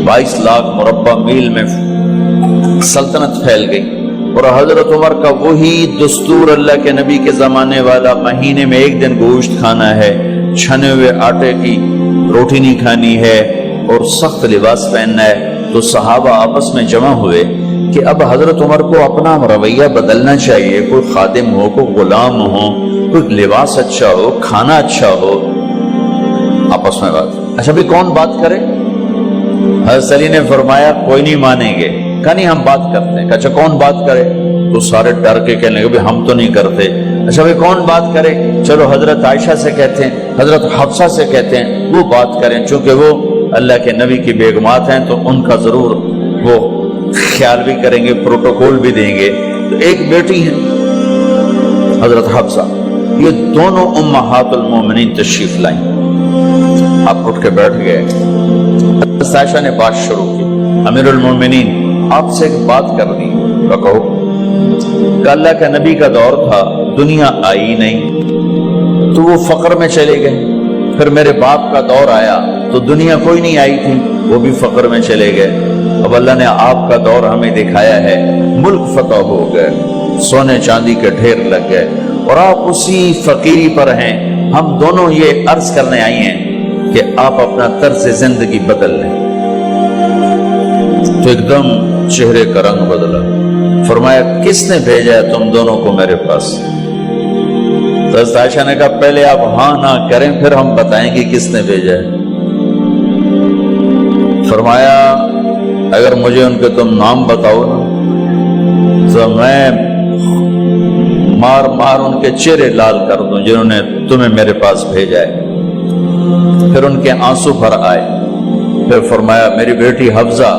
22 लाख मुरब्बा मील में सल्तनत फैल गई। और हजरत उमर का वही दस्तूर अल्लाह के नबी के ज़माने वाला, महीने में एक दिन गोश्त खाना है, छने हुए आटे की रोटी नहीं खानी है और सख्त लिबास पहनना है। तो सहाबा आपस में जमा हुए कि अब हजरत उमर को अपना रवैया बदलना चाहिए, कोई खादिम हो, कोई गुलाम हो, कोई लिबास अच्छा हो, खाना अच्छा हो। आपस में बात, अच्छा भी कौन बात करे? हज़रत अली ने फरमाया कोई नहीं मानेंगे। कहा नहीं हम बात करते हैं। अच्छा कौन बात करे? तो सारे डर के कहने लगे हम तो नहीं करते। अच्छा भाई कौन बात करे? चलो हजरत आयशा से कहते हैं, हजरत हफ्सा से कहते हैं वो बात करें, चूंकि वो अल्लाह के नबी की बेगमात हैं तो उनका जरूर वो ख्याल भी करेंगे, प्रोटोकॉल भी देंगे। तो एक बेटी है हजरत हफ्सा, ये दोनों उम्महातुल मोमिनीन तशरीफ लाई। आप उठ के बैठ गए। हजरत आयशा ने बात शुरू की, अमीरुल मोमिनीन आपसे एक बात करनी है। कहो। अल्लाह का नबी का दौर था, दुनिया आई नहीं तो वो फक्र में चले गए। फिर मेरे बाप का दौर आया तो दुनिया कोई नहीं आई थी, वो भी फक्र में चले गए। अब अल्लाह ने आपका दौर हमें दिखाया है, मुल्क फतह हो गए, सोने चांदी के ढेर लग गए और आप उसी फकीरी पर हैं। हम दोनों ये अर्ज करने आई हैं कि आप अपना तर्ज जिंदगी बदल लें। तो एकदम चेहरे का रंग बदला। फरमाया किसने भेजा है तुम दोनों को मेरे पास? तो आयशा ने कहा पहले आप हाँ ना करें फिर हम बताएंगे किसने भेजा है। फरमाया अगर मुझे उनके तुम नाम बताओ ना तो मैं मार मार उनके चेहरे लाल कर दूं जिन्होंने तुम्हें मेरे पास भेजा है। फिर उनके आंसू भर आए। फिर फरमाया मेरी बेटी हफ्जा,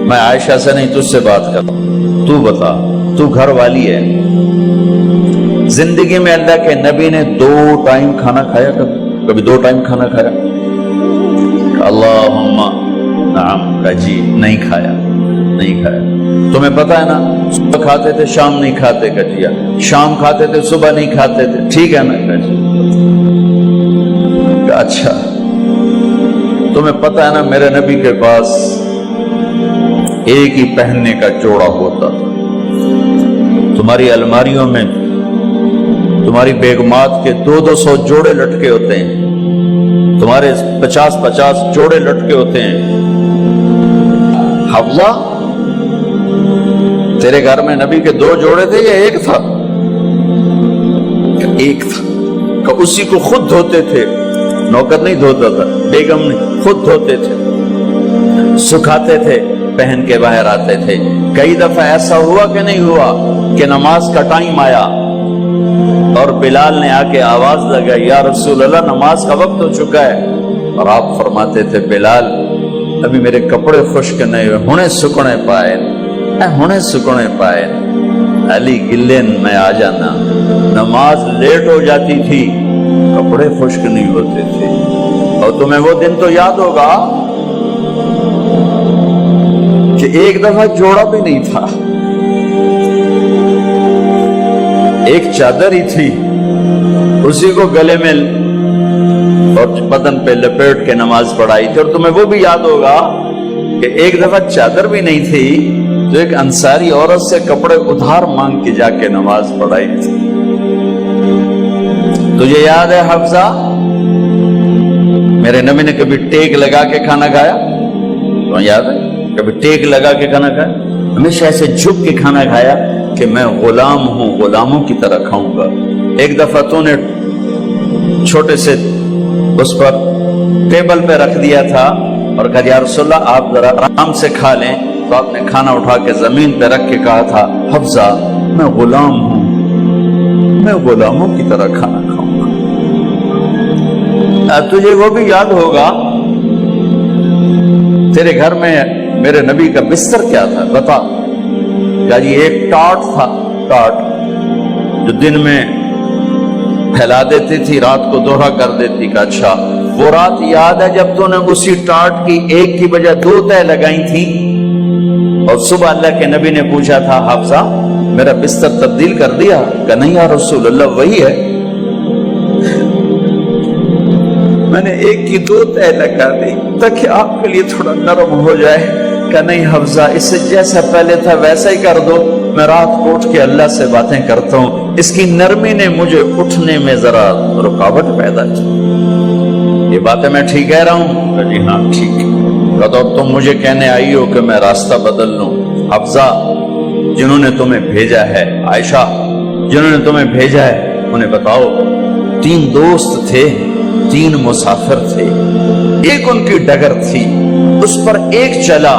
मैं आयशा से नहीं तुझसे बात कर, तू बता, तू घर वाली है। जिंदगी में अल्लाह के नबी ने 2 टाइम खाना खाया? कभी 2 टाइम खाना खाया? अल्लाहुम्मा नाम का जी नहीं खाया, नहीं खाया। तुम्हें पता है ना, सुबह खाते थे शाम नहीं खाते कजिया, शाम खाते थे सुबह नहीं खाते थे, ठीक है ना कजी? अच्छा तुम्हें पता है ना मेरे नबी के पास एक ही पहनने का जोड़ा होता था। तुम्हारी अलमारियों में तुम्हारी बेगमात के 200 जोड़े लटके होते हैं, तुम्हारे 50 जोड़े लटके होते हैं। हफ्सा तेरे घर में नबी के 2 जोड़े थे या एक था? एक था। का उसी को खुद धोते थे, नौकर नहीं धोता था, बेगम ने खुद धोते थे, सुखाते थे, पहन के बाहर आते थे। कई दफा ऐसा हुआ कि नहीं हुआ कि नमाज का टाइम आया और बिलाल ने आके आवाज लगाई या रसूल अल्लाह नमाज का वक्त हो चुका है। और आप फरमाते थे बिलाल अभी मेरे कपड़े खुश्क नहीं हुए, हुणे सुकने पाए, हुणे सुकने पाए। अली गिल्ले में आ जाना, नमाज लेट हो जाती थी, कपड़े खुश्क नहीं होते थे। और तुम्हें वो दिन तो याद होगा कि एक दफा जोड़ा भी नहीं था, एक चादर ही थी, उसी को गले में और बदन पे लपेट के नमाज पढ़ाई थी। और तुम्हें वो भी याद होगा कि एक दफा चादर भी नहीं थी तो एक अंसारी औरत से कपड़े उधार मांग के जाके नमाज पढ़ाई थी। तुझे याद है हफ्सा मेरे नबी ने कभी टेक लगा के खाना खाया? तो याद है कभी टेक लगा के खाना खाया? हमेशा ऐसे झुक के खाना खाया कि मैं गुलाम हूं, गुलामों की तरह खाऊंगा। एक दफा तूने छोटे से उस पर टेबल पे रख दिया था और कहा या रसूलल्लाह आप जरा आराम से खा लें, तो आपने खाना उठा के जमीन पे रख के कहा था हफ्सा मैं गुलाम हूं, मैं गुलामों की तरह खाना खाऊंगा। तुझे वो भी याद होगा तेरे घर में मेरे नबी का बिस्तर क्या था बता? क्या जी एक टाट था, टाट जो दिन में फैला देती थी, रात को दोहरा कर देती। का अच्छा वो रात याद है जब तूने उसी टाट की एक की बजाय 2 तह लगाई थी और सुबह अल्लाह के नबी ने पूछा था हफ्सा मेरा बिस्तर तब्दील कर दिया? का नहीं या रसूल अल्लाह वही है। میں نے ایک کی 2 تہ لگا دی تاکہ آپ کے لیے تھوڑا نرم ہو جائے. کہ نہیں حفظہ، اسے جیسا پہلے تھا ویسا ہی کر دو، میں رات کو اٹھ کے اللہ سے باتیں کرتا ہوں، اس کی نرمی نے مجھے اٹھنے میں ذرا رکاوٹ پیدا کی. یہ باتیں میں ٹھیک کہہ رہا ہوں؟ کہ جی ہاں ٹھیک ہے. تو تم مجھے کہنے آئی ہو کہ میں راستہ بدل لوں. حفظہ، جنہوں نے تمہیں بھیجا ہے، عائشہ جنہوں نے تمہیں بھیجا ہے انہیں بتاؤ. 3 دوست تھے، 3 مسافر تھے، ایک ان کی ڈگر تھی، اس پر ایک چلا